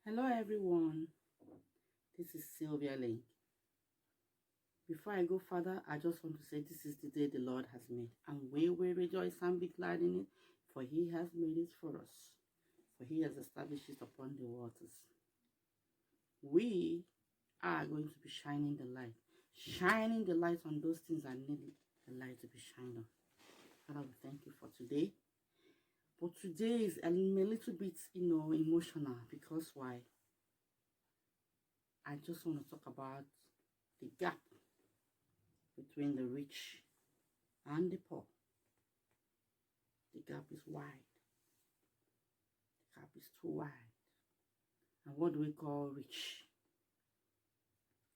Hello everyone, this is Sylvia Lane. Before I go further, I just want to say this is the day the Lord has made, and we will rejoice and be glad in it, for He has made it for us, for He has established it upon the waters. We are going to be shining the light on those things that need the light to be shined on. Father, we thank you for today. But today is a little bit, emotional, because why? I just want to talk about the gap between the rich and the poor. The gap is wide. The gap is too wide. And what do we call rich?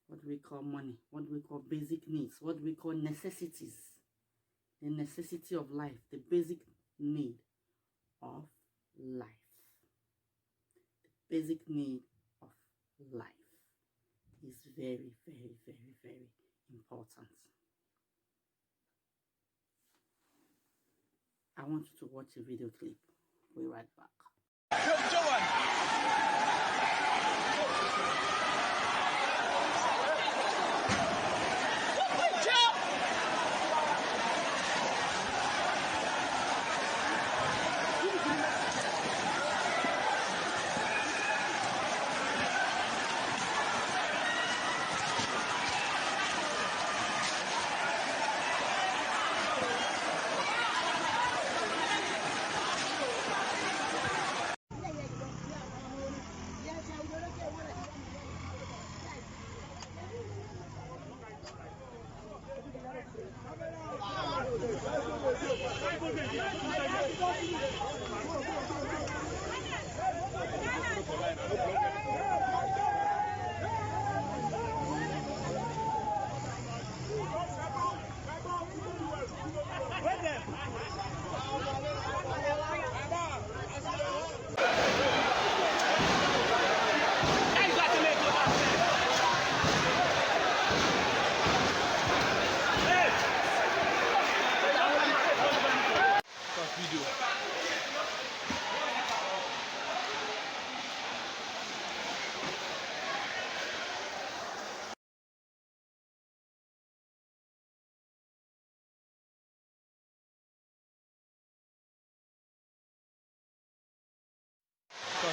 What do we call money? What do we call basic needs? What do we call necessities? The necessity of life, the basic need of life. The basic need of life is very, very, very, very important. I want you to watch a video clip. We'll be right back.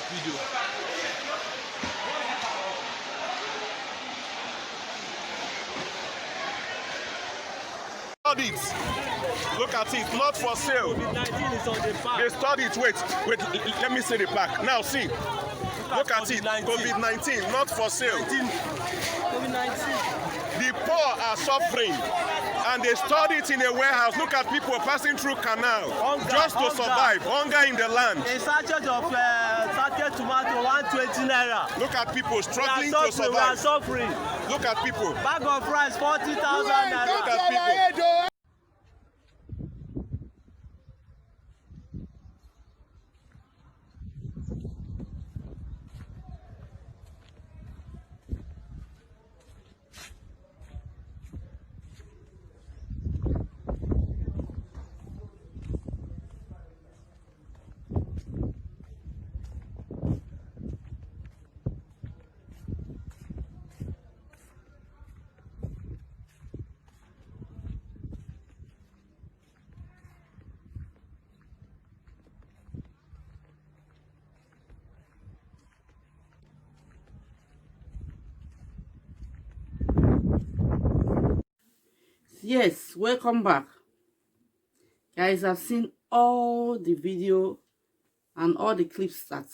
Video. Look at it, not for sale. COVID-19 is on the back. They studied it. Wait, let me see the back. Now see. Look at it. COVID-19, not for sale. COVID-19. The poor are suffering, and they stored it in a warehouse. Look at people passing through canal just to survive. Hunger in the land. A sachet of sachet tomato, 120 naira. Look at people struggling to survive. We are suffering. Look at people. Bag of rice, 40,000 naira. Look at people. Yes, welcome back. Guys, I've seen all the video and all the clips that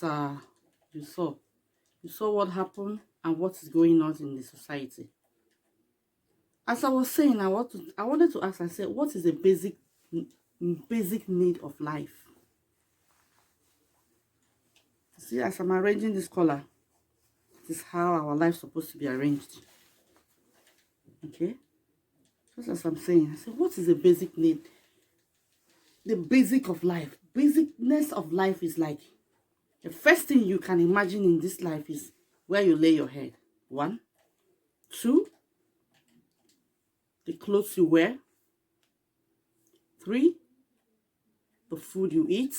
you saw. You saw what happened and what is going on in the society. As I was saying, I wanted to ask, I said, what is the basic need of life? See, as I'm arranging this color, this is how our life is supposed to be arranged. Okay? Just as I'm saying, I said, what is the basic need? The basic of life. Basicness of life is like, the first thing you can imagine in this life is where you lay your head. 1. 2, the clothes you wear. 3, the food you eat.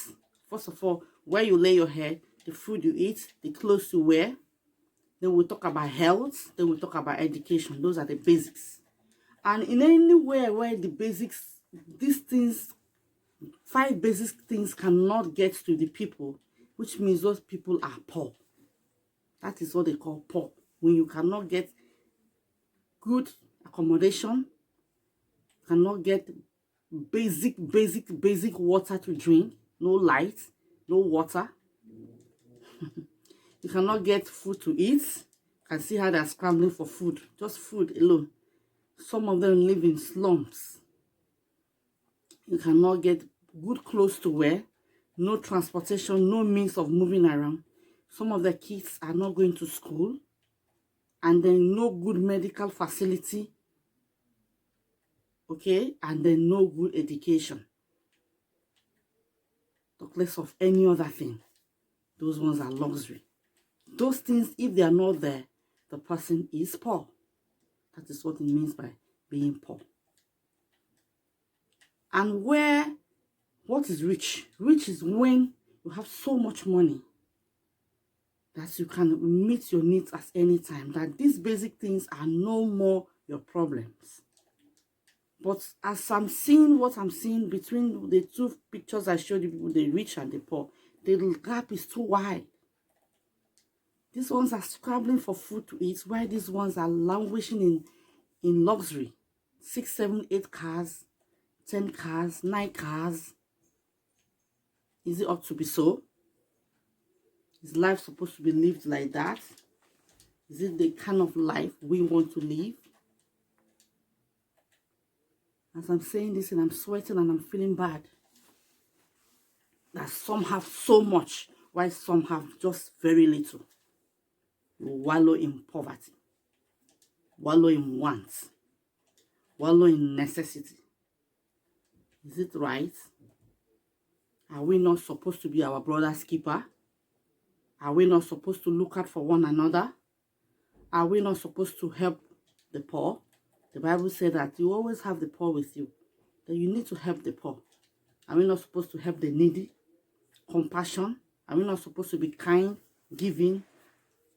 First of all, where you lay your head. the food you eat, the clothes you wear. Then we'll talk about health. Then we'll talk about education. Those are the basics. And in anywhere where the basics, these things, 5 basic things cannot get to the people, which means those people are poor. That is what they call poor. When you cannot get good accommodation, cannot get basic water to drink, no light, no water. You cannot get food to eat. You can see how they're scrambling for food, just food alone. Some of them live in slums. You cannot get good clothes to wear, no transportation, no means of moving around. Some of the kids are not going to school, and then no good medical facility, okay, and then no good education. Talk less of any other thing. Those ones are luxury. Those things, if they are not there, the person is poor. That is what it means by being poor. And what is rich? Rich is when you have so much money that you can meet your needs at any time, that these basic things are no more your problems. But as I'm seeing what I'm seeing between the 2 pictures I showed you, the rich and the poor, the gap is too wide. These ones are scrabbling for food to eat, while these ones are languishing in luxury. 6, 7, 8 cars, 10 cars, 9 cars. Is it ought to be so? Is life supposed to be lived like that? Is it the kind of life we want to live? As I'm saying this and I'm sweating and I'm feeling bad, that some have so much, while some have just very little. You wallow in poverty, wallow in want, wallow in necessity. Is it right? Are we not supposed to be our brother's keeper? Are we not supposed to look out for one another? Are we not supposed to help the poor? The Bible said that you always have the poor with you, that you need to help the poor. Are we not supposed to help the needy? Compassion? Are we not supposed to be kind, giving,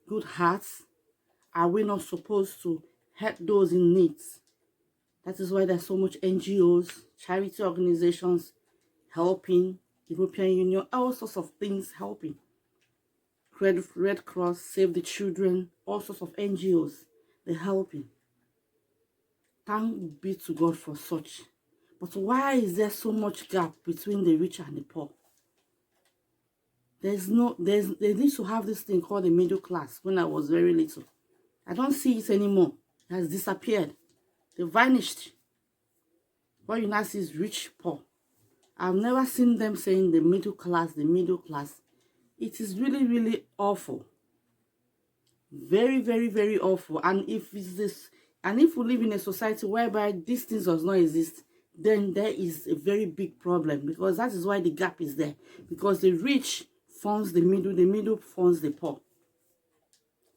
good hearts? Are we not supposed to help those in need? That is why there's so much NGOs, charity organizations helping, European Union, all sorts of things helping. Red Cross, Save the Children, all sorts of NGOs, they're helping. Thank be to God for such. But why is there so much gap between the rich and the poor? They need to have this thing called the middle class. When I was very little, I don't see it anymore. It has disappeared. They vanished. What you now see is rich, poor. I've never seen them saying the middle class, the middle class. It is really, really awful. Very, very, very awful. And if it's this, and if we live in a society whereby these things does not exist, then there is a very big problem, because that is why the gap is there. Because the rich funds the middle funds the poor.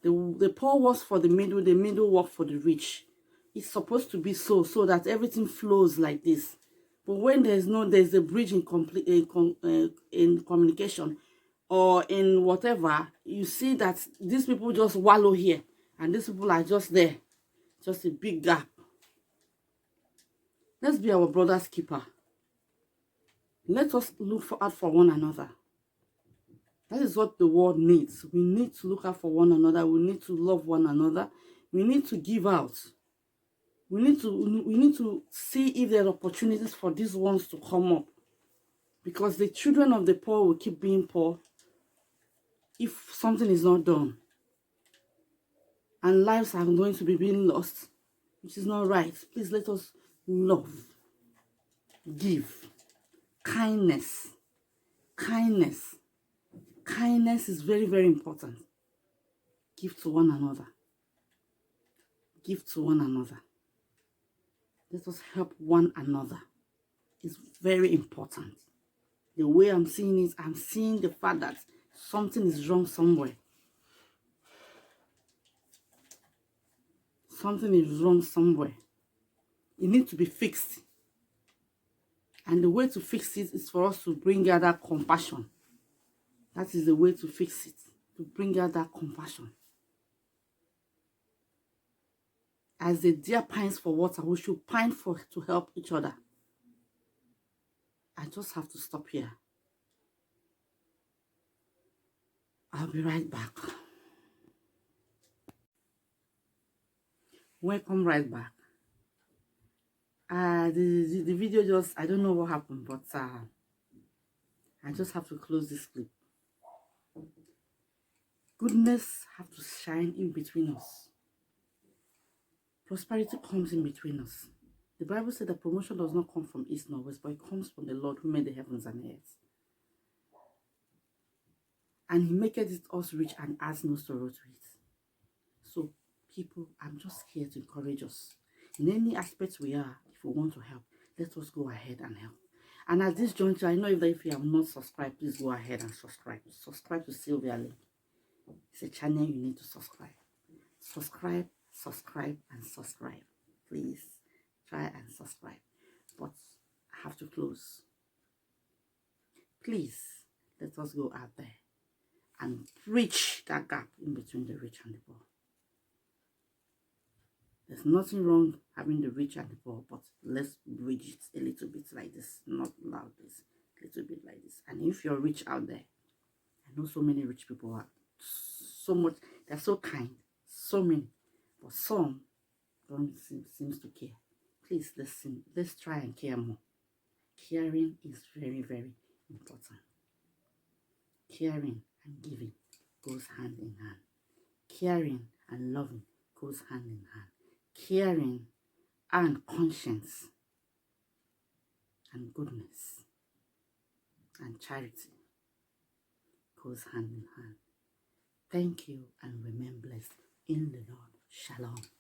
The poor works for the middle works for the rich. It's supposed to be so that everything flows like this. But when there's a bridge in communication or in whatever, you see that these people just wallow here and these people are just there. Just a big gap. Let's be our brother's keeper. Let us look out for one another. That is what the world needs. We need to look out for one another. We need to love one another. We need to give out. We need to see if there are opportunities for these ones to come up. Because the children of the poor will keep being poor if something is not done. And lives are going to be being lost, which is not right. Please let us love, give, kindness. Kindness is very, very important. Give to one another. Give to one another. Let us help one another. It's very important. The way I'm seeing it, I'm seeing the fact that something is wrong somewhere. Something is wrong somewhere. It needs to be fixed. And the way to fix it is for us to bring out that compassion. That is the way to fix it, to bring out that compassion. As the deer pines for water, we should pine to help each other. I just have to stop here. I'll be right back. Welcome right back. The video just, I don't know what happened, but I just have to close this clip. Goodness have to shine in between us. Prosperity comes in between us. The Bible said that promotion does not come from east nor west, but it comes from the Lord who made the heavens and earth. And he maketh it us rich and adds no sorrow to it. So, people, I'm just here to encourage us. In any aspect we are, if we want to help, let us go ahead and help. And at this juncture, I know if you have not subscribed, please go ahead and subscribe. Subscribe to Sylvia Link. It's a channel you need to subscribe. Subscribe, subscribe, and subscribe. Please try and subscribe. But I have to close. Please, let us go out there and bridge that gap in between the rich and the poor. There's nothing wrong having the rich and the poor, but let's bridge it a little bit like this, not loud this, a little bit like this. And if you're rich out there, I know so many rich people are so much, they're so kind, so many, but some don't seems to care. Please listen, let's try and care more. Caring is very, very important. Caring and giving goes hand in hand. Caring and loving goes hand in hand. Caring and conscience and goodness and charity goes hand in hand. Thank you and remain blessed in the Lord. Shalom.